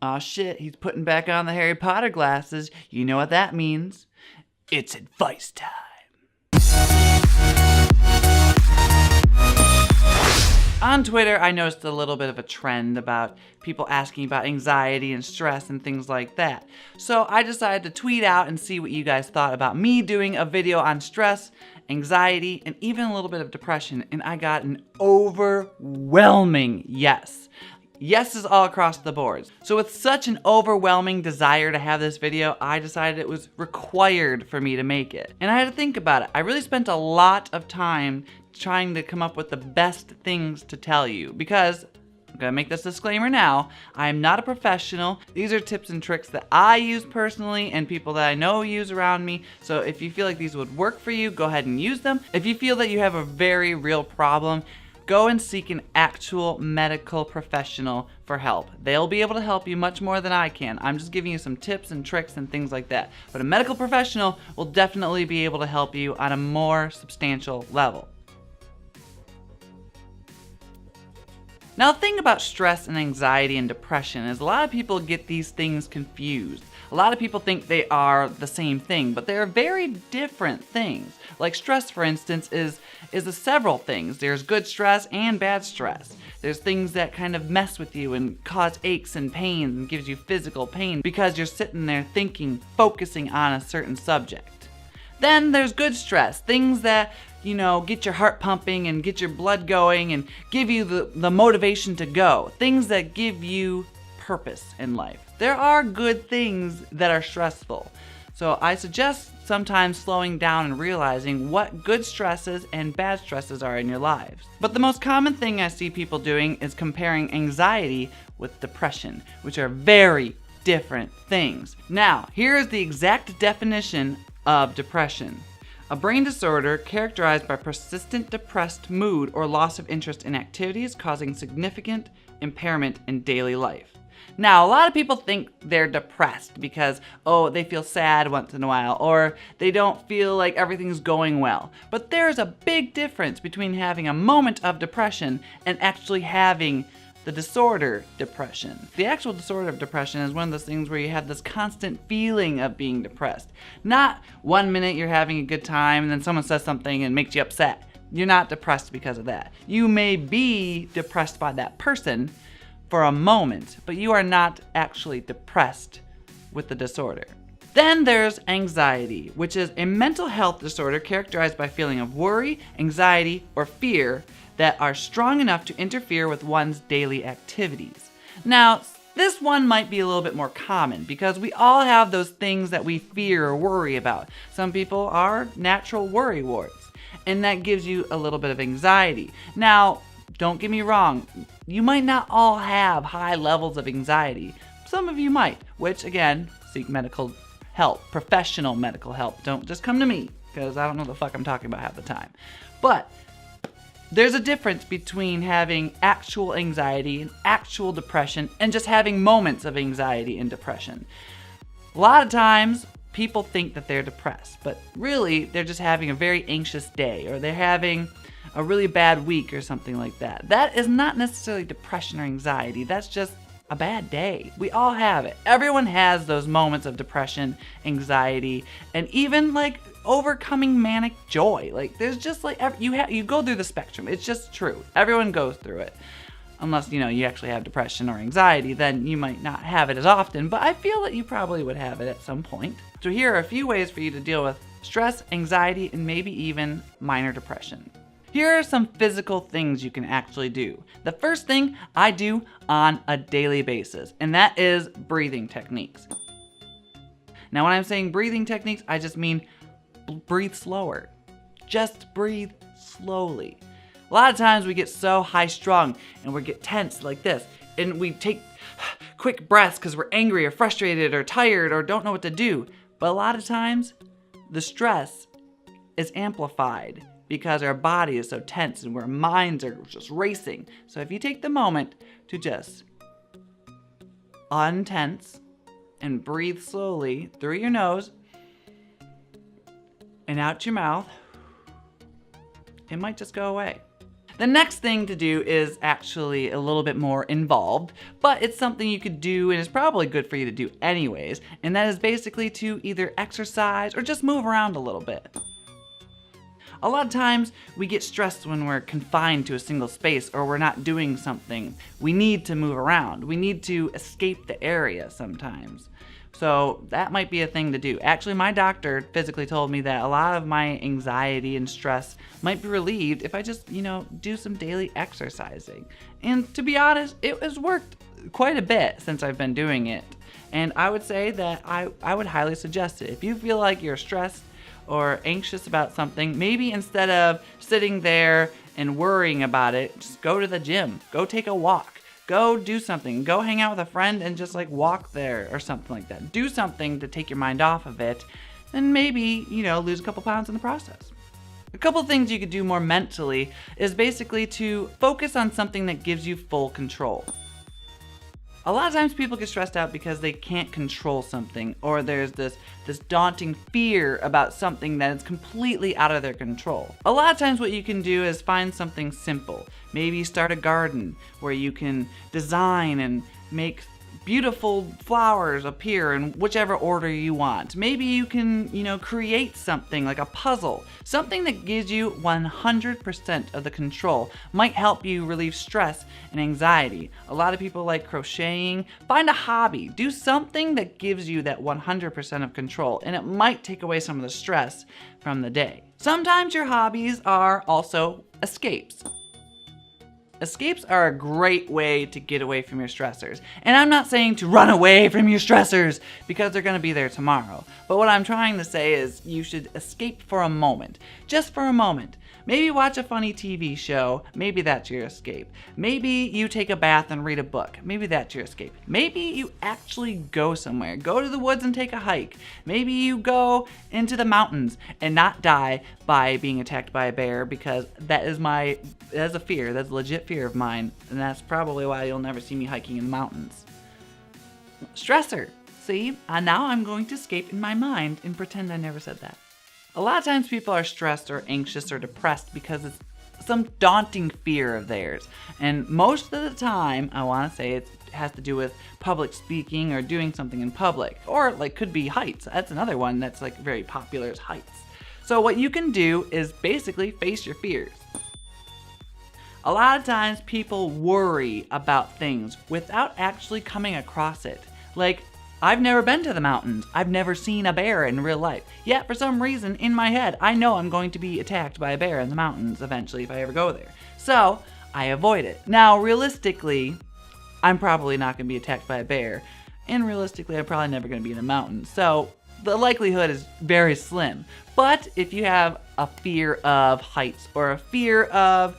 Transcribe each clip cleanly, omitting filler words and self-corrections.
Aw shit, he's putting back on the Harry Potter glasses. You know what that means. It's advice time. On Twitter, I noticed a little bit of a trend about people asking about anxiety and stress and things like that. So I decided to tweet out and see what you guys thought about me doing a video on stress, anxiety, and even a little bit of depression, and I got an overwhelming yes. Yeses all across the board. So with such an overwhelming desire to have this video, I decided it was required for me to make it. And I had to think about it. I really spent a lot of time trying to come up with the best things to tell you, because I'm gonna make this disclaimer now, I am not a professional. These are tips and tricks that I use personally and people that I know use around me. So if you feel like these would work for you, go ahead and use them. If you feel that you have a very real problem, go and seek an actual medical professional for help. They'll be able to help you much more than I can. I'm just giving you some tips and tricks and things like that. But a medical professional will definitely be able to help you on a more substantial level. Now, the thing about stress and anxiety and depression is a lot of people get these things confused. A lot of people think they are the same thing, but they are very different things. Like stress, for instance, is several things. There's good stress and bad stress. There's things that kind of mess with you and cause aches and pains and gives you physical pain because you're sitting there thinking, focusing on a certain subject. Then there's good stress, things that, you know, get your heart pumping and get your blood going and give you the motivation to go. Things that give you purpose in life. There are good things that are stressful. So I suggest sometimes slowing down and realizing what good stresses and bad stresses are in your lives. But the most common thing I see people doing is comparing anxiety with depression, which are very different things. Now, here is the exact definition of depression. A brain disorder characterized by persistent depressed mood or loss of interest in activities causing significant impairment in daily life. Now, a lot of people think they're depressed because, oh, they feel sad once in a while, or they don't feel like everything's going well. But there's a big difference between having a moment of depression and actually having the disorder depression. The actual disorder of depression is one of those things where you have this constant feeling of being depressed. Not 1 minute you're having a good time and then someone says something and makes you upset. You're not depressed because of that. You may be depressed by that person for a moment, but you are not actually depressed with the disorder. Then there's anxiety, which is a mental health disorder characterized by feeling of worry, anxiety, or fear that are strong enough to interfere with one's daily activities. Now, this one might be a little bit more common because we all have those things that we fear or worry about. Some people are natural worry warts, and that gives you a little bit of anxiety. Now, don't get me wrong, you might not all have high levels of anxiety. Some of you might, which again, seek medical help, professional medical help. Don't just come to me, because I don't know what the fuck I'm talking about half the time. But there's a difference between having actual anxiety and actual depression and just having moments of anxiety and depression. A lot of times, people think that they're depressed, but really, they're just having a very anxious day, or they're having a really bad week or something like that. That is not necessarily depression or anxiety. That's just a bad day. We all have it. Everyone has those moments of depression, anxiety, and even like overcoming manic joy. Like there's just like, you go through the spectrum. It's just true. Everyone goes through it. Unless, you know, you actually have depression or anxiety, then you might not have it as often, but I feel that you probably would have it at some point. So here are a few ways for you to deal with stress, anxiety, and maybe even minor depression. Here are some physical things you can actually do. The first thing I do on a daily basis, and that is breathing techniques. Now, when I'm saying breathing techniques, I just mean breathe slower. Just breathe slowly. A lot of times we get so high strung and we get tense like this, and we take quick breaths because we're angry or frustrated or tired or don't know what to do. But a lot of times the stress is amplified because our body is so tense and our minds are just racing. So if you take the moment to just untense and breathe slowly through your nose and out your mouth, it might just go away. The next thing to do is actually a little bit more involved, but it's something you could do and is probably good for you to do anyways, and that is basically to either exercise or just move around a little bit. A lot of times we get stressed when we're confined to a single space or we're not doing something. We need to move around. We need to escape the area sometimes. So that might be a thing to do. Actually, my doctor physically told me that a lot of my anxiety and stress might be relieved if I just, do some daily exercising. And to be honest, it has worked quite a bit since I've been doing it. And I would say that I would highly suggest it. If you feel like you're stressed or anxious about something, maybe instead of sitting there and worrying about it, just go to the gym, go take a walk. Go do something. Go hang out with a friend and just walk there or something like that. Do something to take your mind off of it and maybe, lose a couple pounds in the process. A couple things you could do more mentally is basically to focus on something that gives you full control. A lot of times people get stressed out because they can't control something, or there's this daunting fear about something that is completely out of their control. A lot of times what you can do is find something simple. Maybe start a garden where you can design and make beautiful flowers appear in whichever order you want. Maybe you can, create something like a puzzle. Something that gives you 100% of the control might help you relieve stress and anxiety. A lot of people like crocheting. Find a hobby. Do something that gives you that 100% of control, and it might take away some of the stress from the day. Sometimes your hobbies are also escapes. Escapes are a great way to get away from your stressors. And I'm not saying to run away from your stressors because they're going to be there tomorrow. But what I'm trying to say is you should escape for a moment. Just for a moment. Maybe watch a funny TV show. Maybe that's your escape. Maybe you take a bath and read a book. Maybe that's your escape. Maybe you actually go somewhere. Go to the woods and take a hike. Maybe you go into the mountains and not die by being attacked by a bear, because that's a fear. That's a legit fear of mine. And that's probably why you'll never see me hiking in the mountains. Stressor. See, now I'm going to escape in my mind and pretend I never said that. A lot of times people are stressed or anxious or depressed because it's some daunting fear of theirs. And most of the time, I want to say it has to do with public speaking or doing something in public. Or could be heights. That's another one that's very popular, is heights. So what you can do is basically face your fears. A lot of times people worry about things without actually coming across it. I've never been to the mountains. I've never seen a bear in real life. Yet, for some reason, in my head, I know I'm going to be attacked by a bear in the mountains eventually if I ever go there. So, I avoid it. Now, realistically, I'm probably not going to be attacked by a bear. And realistically, I'm probably never going to be in the mountains. So, the likelihood is very slim. But if you have a fear of heights or a fear of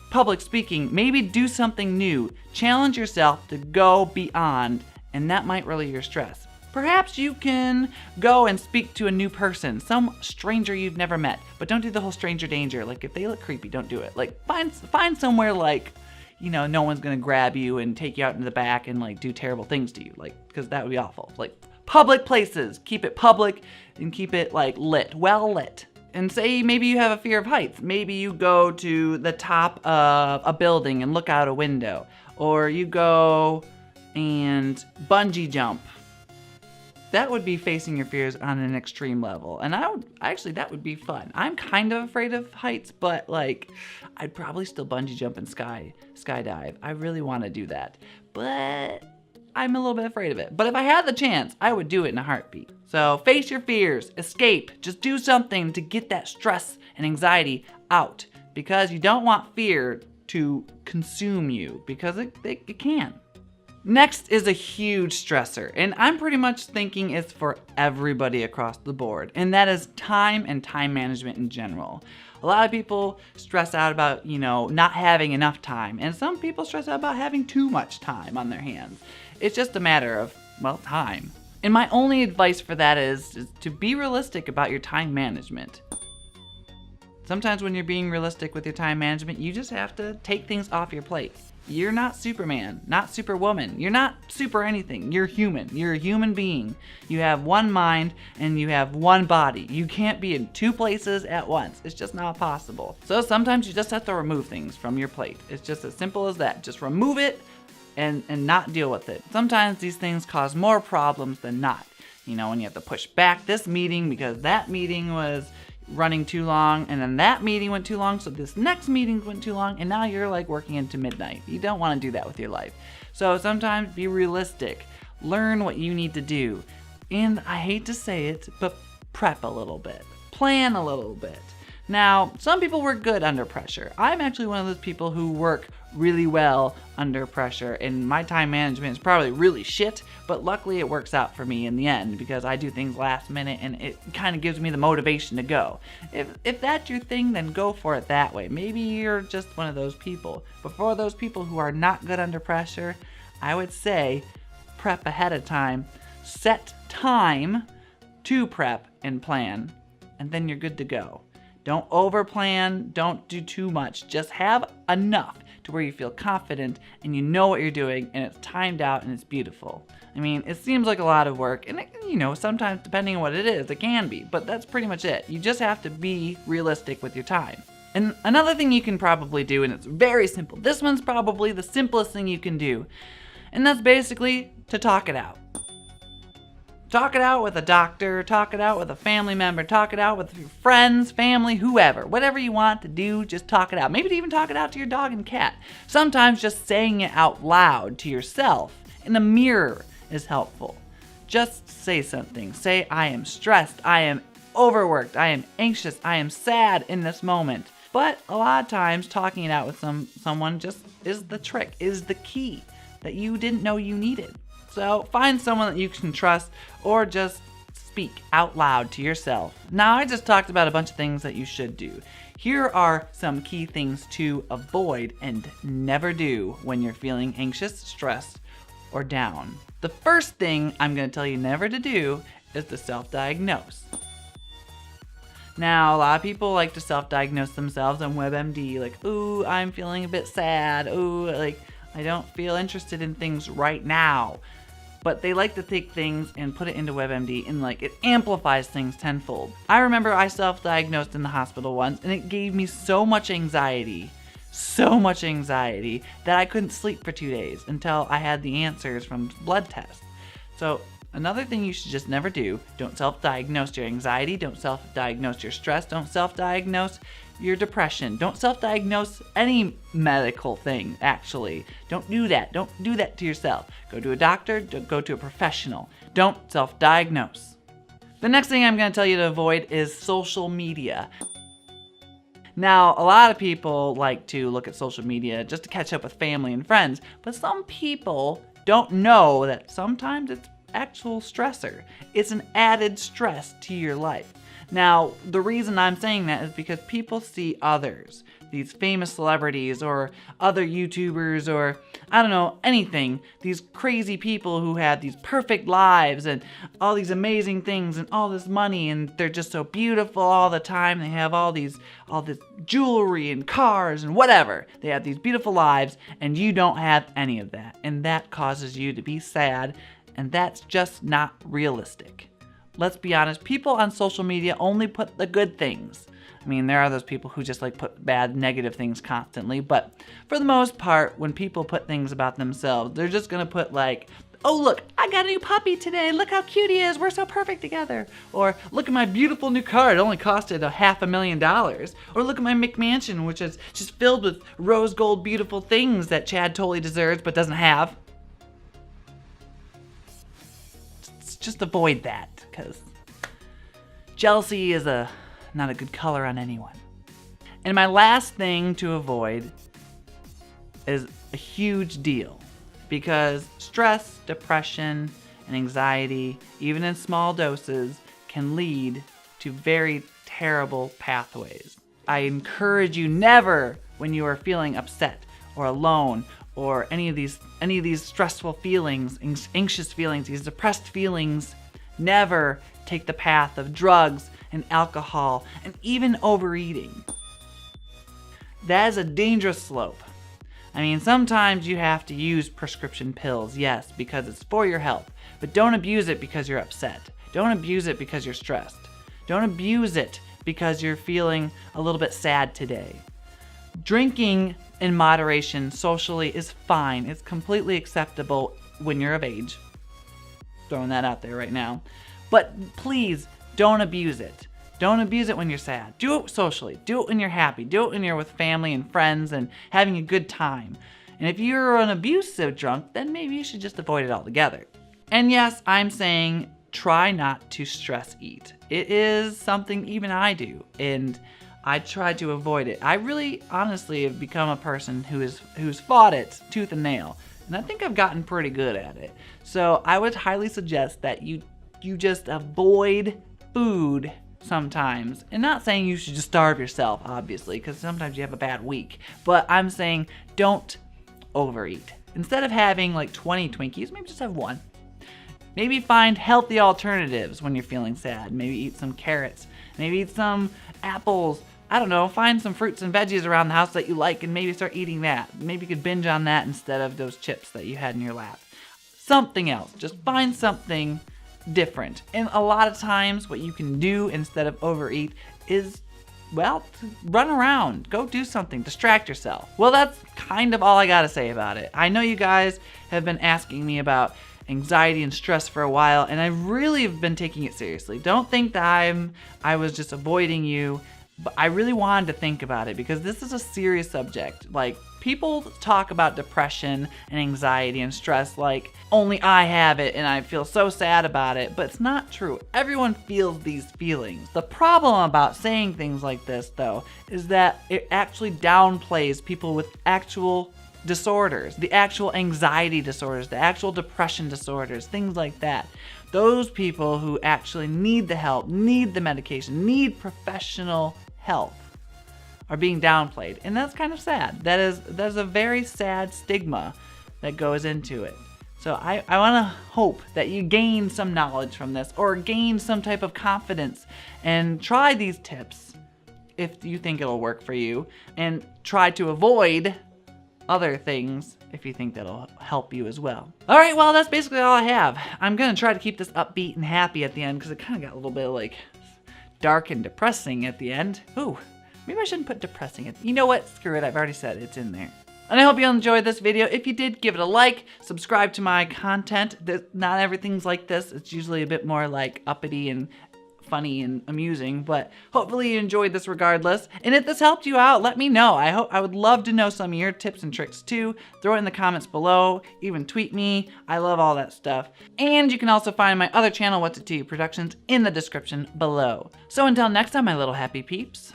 public speaking, maybe do something new. Challenge yourself to go beyond, and that might relieve your stress. Perhaps you can go and speak to a new person, some stranger you've never met, but don't do the whole stranger danger. If they look creepy, don't do it. Find somewhere no one's gonna grab you and take you out into the back and do terrible things to you, because that would be awful. Public places, keep it public and keep it lit, well lit. And say maybe you have a fear of heights. Maybe you go to the top of a building and look out a window, or you go and bungee jump. That would be facing your fears on an extreme level. And that would be fun. I'm kind of afraid of heights, but I'd probably still bungee jump and skydive. I really want to do that, but I'm a little bit afraid of it. But if I had the chance, I would do it in a heartbeat. So face your fears, escape, just do something to get that stress and anxiety out, because you don't want fear to consume you, because it can. Next is a huge stressor, and I'm pretty much thinking it's for everybody across the board, and that is time and time management in general. A lot of people stress out about, not having enough time, and some people stress out about having too much time on their hands. It's just a matter of, time. And my only advice for that is to be realistic about your time management. Sometimes when you're being realistic with your time management, you just have to take things off your plate. You're not Superman, not Superwoman. You're not super anything. You're human. You're a human being. You have one mind and you have one body. You can't be in two places at once. It's just not possible. So sometimes you just have to remove things from your plate. It's just as simple as that. Just remove it and not deal with it. Sometimes these things cause more problems than not. You know, when you have to push back this meeting because that meeting was running too long, and then that meeting went too long, so this next meeting went too long, and now you're like working into midnight. You don't want to do that with your life. So sometimes be realistic. Learn what you need to do. And I hate to say it, but prep a little bit. Plan a little bit. Now, some people work good under pressure. I'm actually one of those people who work really well under pressure, and my time management is probably really shit, but luckily it works out for me in the end because I do things last minute and it kind of gives me the motivation to go. If that's your thing, then go for it that way. Maybe you're just one of those people. But for those people who are not good under pressure, I would say prep ahead of time, set time to prep and plan, and then you're good to go. Don't overplan, don't do too much. Just have enough to where you feel confident and you know what you're doing and it's timed out and it's beautiful. I mean, it seems like a lot of work and you know, sometimes depending on what it is, it can be, but that's pretty much it. You just have to be realistic with your time. And another thing you can probably do, and it's very simple, this one's probably the simplest thing you can do, and that's basically to talk it out. Talk it out with a doctor, talk it out with a family member, talk it out with your friends, family, whoever. Whatever you want to do, just talk it out. Maybe even talk it out to your dog and cat. Sometimes just saying it out loud to yourself in the mirror is helpful. Just say something. Say, I am stressed, I am overworked, I am anxious, I am sad in this moment. But a lot of times talking it out with someone just is the trick, is the key that you didn't know you needed. So find someone that you can trust or just speak out loud to yourself. Now, I just talked about a bunch of things that you should do. Here are some key things to avoid and never do when you're feeling anxious, stressed, or down. The first thing I'm going to tell you never to do is to self-diagnose. Now, a lot of people like to self-diagnose themselves on WebMD, like, ooh, I'm feeling a bit sad, ooh, like, I don't feel interested in things right now. But they like to take things and put it into WebMD and like it amplifies things tenfold. I remember I self-diagnosed in the hospital once and it gave me so much anxiety that I couldn't sleep for 2 days until I had the answers from blood tests. So another thing you should just never do, don't self-diagnose your anxiety, don't self-diagnose your stress, don't self-diagnose your depression. Don't self-diagnose any medical thing, actually. Don't do that. Don't do that to yourself. Go to a doctor, go to a professional. Don't self-diagnose. The next thing I'm going to tell you to avoid is social media. Now, a lot of people like to look at social media just to catch up with family and friends, but some people don't know that sometimes it's actual stressor. It's an added stress to your life. Now, the reason I'm saying that is because people see others, these famous celebrities or other YouTubers or, I don't know, anything, these crazy people who have these perfect lives and all these amazing things and all this money and they're just so beautiful all the time. They have all this jewelry and cars and whatever. They have these beautiful lives and you don't have any of that. And that causes you to be sad, and that's just not realistic. Let's be honest, people on social media only put the good things. I mean, there are those people who just like put bad, negative things constantly, but for the most part, when people put things about themselves, they're just gonna put like, oh look, I got a new puppy today, look how cute he is, we're so perfect together. Or look at my beautiful new car, it only costed $500,000. Or look at my McMansion, which is just filled with rose gold beautiful things that Chad totally deserves but doesn't have. Just avoid that, because jealousy is not a good color on anyone. And my last thing to avoid is a huge deal, because stress, depression, and anxiety, even in small doses, can lead to very terrible pathways. I encourage you never, when you are feeling upset or alone or any of these stressful feelings, anxious feelings, these depressed feelings, never take the path of drugs, and alcohol and even overeating. That is a dangerous slope. I mean, sometimes you have to use prescription pills, yes, because it's for your health, but don't abuse it because you're upset. Don't abuse it because you're stressed. Don't abuse it because you're feeling a little bit sad today. Drinking in moderation socially is fine. It's completely acceptable when you're of age. Throwing that out there right now. But please don't abuse it. Don't abuse it when you're sad. Do it socially. Do it when you're happy. Do it when you're with family and friends and having a good time. And if you're an abusive drunk, then maybe you should just avoid it altogether. And yes, I'm saying try not to stress eat. It is something even I do, and I try to avoid it. I really, honestly, have become a person who's fought it tooth and nail, and I think I've gotten pretty good at it. So I would highly suggest that you just avoid food sometimes. And not saying you should just starve yourself, obviously, because sometimes you have a bad week. But I'm saying don't overeat. Instead of having like 20 Twinkies, maybe just have one. Maybe find healthy alternatives when you're feeling sad. Maybe eat some carrots. Maybe eat some apples. I don't know, find some fruits and veggies around the house that you like and maybe start eating that. Maybe you could binge on that instead of those chips that you had in your lap. Something else. Just find something different. And a lot of times what you can do instead of overeat is, well, run around, go do something, distract yourself. Well, that's kind of all I gotta say about it. I know you guys have been asking me about anxiety and stress for a while, and I really have been taking it seriously. Don't think that I was just avoiding you, but I really wanted to think about it because this is a serious subject. Like, people talk about depression and anxiety and stress like only I have it and I feel so sad about it, but it's not true. Everyone feels these feelings. The problem about saying things like this, though, is that it actually downplays people with actual disorders, the actual anxiety disorders, the actual depression disorders, things like that. Those people who actually need the help, need the medication, need professional help are being downplayed, and that's kind of sad. There's a very sad stigma that goes into it. So I want to hope that you gain some knowledge from this or gain some type of confidence and try these tips if you think it'll work for you, and try to avoid other things if you think that'll help you as well. All right, well, that's basically all I have. I'm gonna try to keep this upbeat and happy at the end because it kind of got a little bit like dark and depressing at the end. Ooh, maybe I shouldn't put depressing in. You know what? Screw it. I've already said it's in there. And I hope you enjoyed this video. If you did, give it a like, subscribe to my content. Not everything's like this. It's usually a bit more like uppity and funny and amusing, but hopefully you enjoyed this regardless. And if this helped you out, let me know. I would love to know some of your tips and tricks too. Throw it in the comments below, even tweet me. I love all that stuff. And you can also find my other channel, WhatsItToYa Productions, in the description below. So until next time, my little happy peeps.